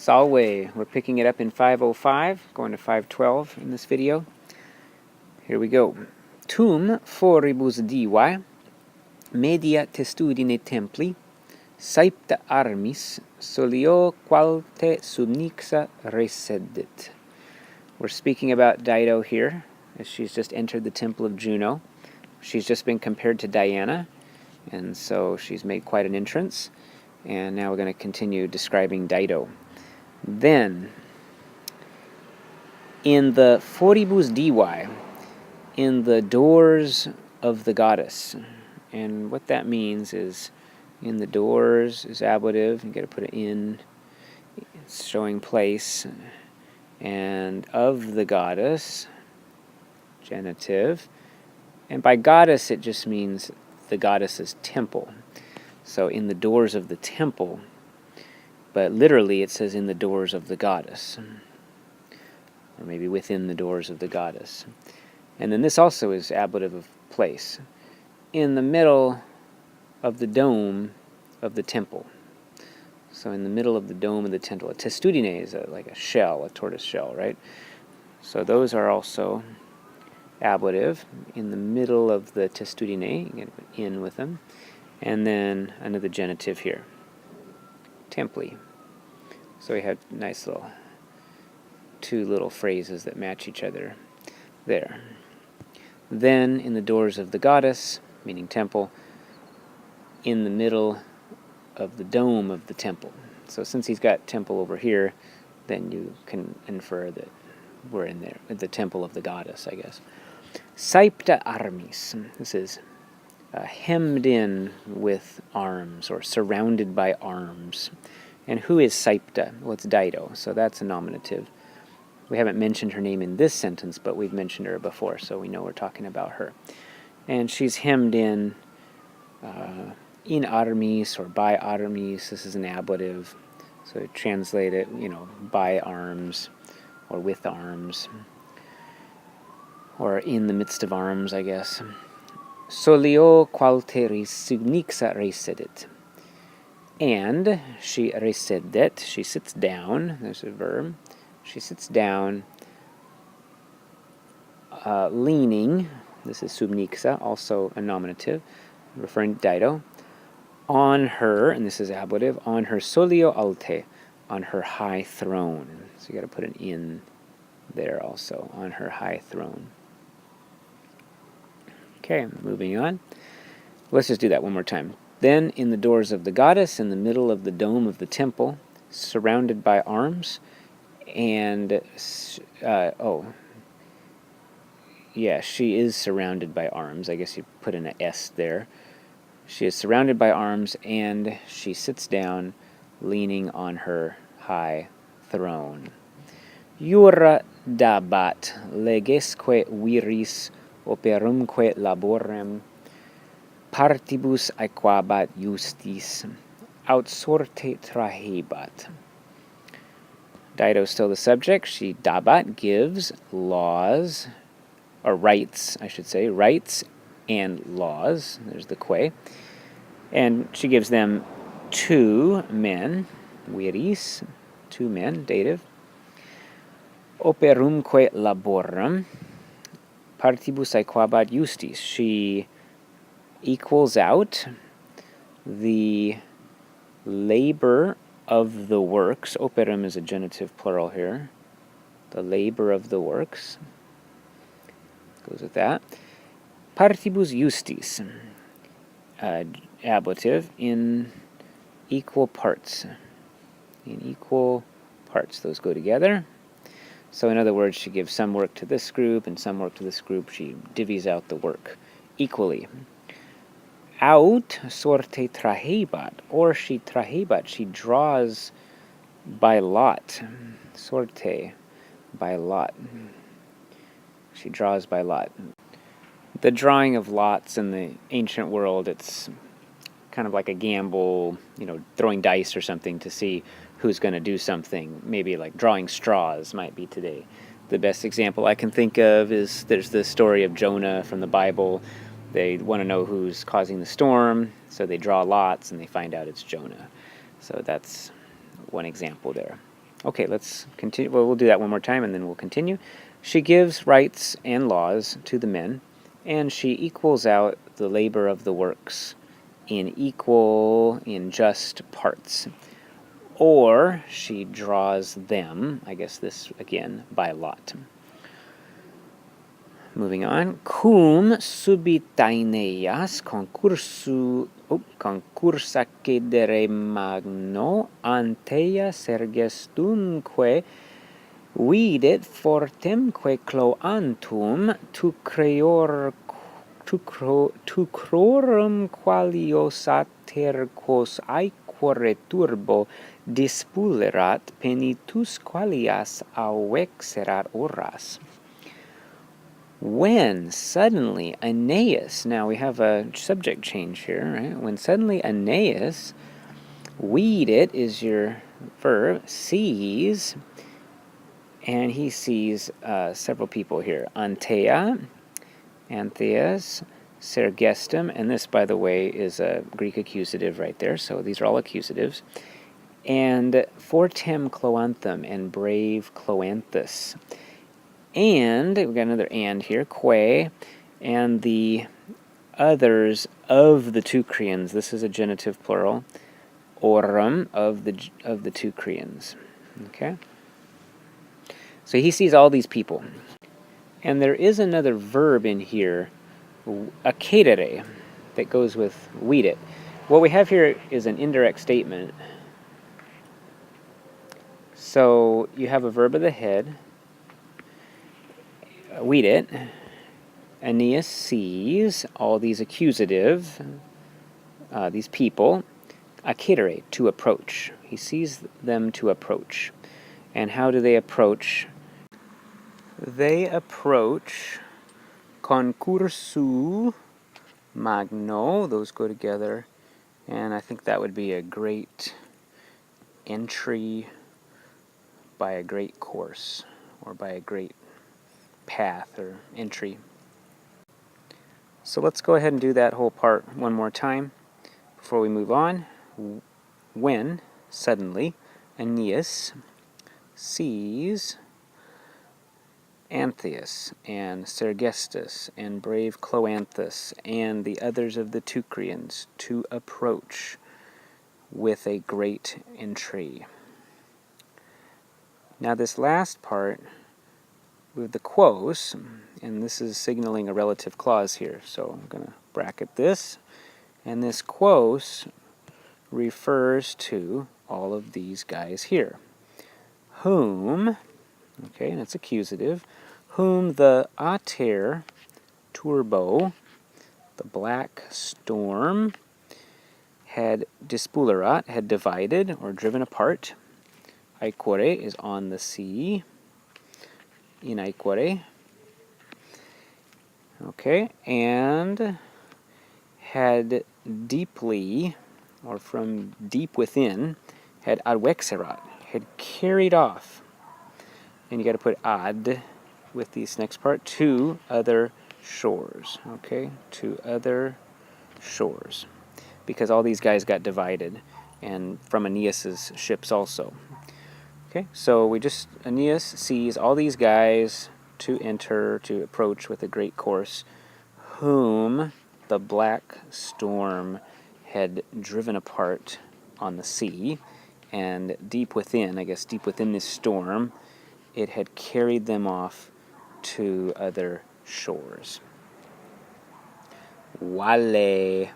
Salve. We're picking it up in 505, going to 512 in this video. Here we go. Tum foribus divae, media testudine templi, saepta armis, solio qualte subnixa resedit. We're speaking about Dido here, as she's just entered the temple of Juno. She's just been compared to Diana, and so she's made quite an entrance. And now we're going to continue describing Dido. Then, in the foribus divae, in the doors of the goddess, and what that means is, in the doors is ablative, you got to put it in, it's showing place, and of the goddess, genitive, and by goddess it just means the goddess's temple. So in the doors of the temple, but literally it says in the doors of the goddess, or maybe within the doors of the goddess. And then this also is ablative of place. In the middle of the dome of the temple. So in the middle of the dome of the temple. A testudine is like a shell, a tortoise shell, right? So those are also ablative. In the middle of the testudine, you get in with them. And then another genitive here. Templi. So we have nice little two little phrases that match each other there. Then in the doors of the goddess, meaning temple, in the middle of the dome of the temple. So since he's got temple over here, then you can infer that we're in there, at the temple of the goddess, I guess. Saepta armis. This is hemmed in with arms, or surrounded by arms. And who is Saepta? Well, it's Dido, so that's a nominative. We haven't mentioned her name in this sentence, but we've mentioned her before, so we know we're talking about her. And she's hemmed in armis, or by armis. This is an ablative, so translate it, by arms, or with arms, or in the midst of arms, I guess. Solio qualteris signixa resedit. And she resedet, she sits down, there's a verb. She sits down, leaning, this is subnixa, also a nominative, referring to Dido, on her, and this is ablative, on her solio alte, on her high throne. So you got to put an in there also, on her high throne. Okay, moving on. Let's just do that one more time. Then in the doors of the goddess, in the middle of the dome of the temple, surrounded by arms, and, she is surrounded by arms. I guess you put in an S there. She is surrounded by arms, and she sits down, leaning on her high throne. Iura dabat legesque viris operumque laborem partibus aequabat justis aut sorte trahebat. Dido's still the subject. She dabat, gives laws, or rights, I should say, rights and laws. There's the que. And she gives them two men, viris, two men, dative, operumque laborem, partibus aequabat justis. She equals out the labor of the works. Operum is a genitive plural here. The labor of the works. Goes with that. Partibus justis. Ablative, in equal parts. In equal parts. Those go together. So in other words, she gives some work to this group and some work to this group. She divvies out the work equally. Aut sorte trahebat, or she trahebat, she draws by lot. Sorte, by lot. She draws by lot. The drawing of lots in the ancient world, it's kind of like a gamble, throwing dice or something to see who's going to do something. Maybe like drawing straws might be today. The best example I can think of is there's the story of Jonah from the Bible. They want to know who's causing the storm, so they draw lots and they find out it's Jonah. So that's one example there. Okay, let's continue. Well, we'll do that one more time and then we'll continue. She gives rights and laws to the men, and she equals out the labor of the works in just parts. Or she draws them, I guess this again, by lot. Moving on. Cum subitaineas concursa cedere magno antea sergestunque videt fortemque cloantum tu crorum qualiosaterquos aequore turbo dispulerat penitus qualias auexerat oras. When suddenly Aeneas, now we have a subject change here, right? When suddenly Aeneas, it is your verb, sees, and he sees several people here. Antheas, Sergestum, and this, by the way, is a Greek accusative right there, so these are all accusatives. And fortem Cloanthum, and brave Cloanthus. And, we've got another and here, que, and the others of the Teucrians. This is a genitive plural. Orum, of the Teucrians. Okay? So he sees all these people. And there is another verb in here, acedere, that goes with it. What we have here is an indirect statement. So you have a verb of the head, it. Aeneas sees all these accusative, these people, acedere, to approach. He sees them to approach. And how do they approach? They approach concursu magno, those go together, and I think that would be a great entry by a great course, or by a great path or entry. So let's go ahead and do that whole part one more time before we move on. When, suddenly, Aeneas sees Antheus and Sergestus and brave Cloanthus and the others of the Teucrians to approach with a great entry. Now this last part with the quos, and this is signaling a relative clause here, so I'm going to bracket this, and this quos refers to all of these guys here. Whom, okay, and it's accusative, whom the ater turbo, the black storm, had dispulerat, had divided or driven apart. Aequore is on the sea, in aequore. Okay, and had deeply, or from deep within, had advexerat, had carried off. And you got to put ad with this next part, to other shores. Okay, to other shores. Because all these guys got divided, and from Aeneas's ships also. Okay, so Aeneas sees all these guys to approach with a great course, whom the black storm had driven apart on the sea, and deep within this storm, it had carried them off to other shores. Vale.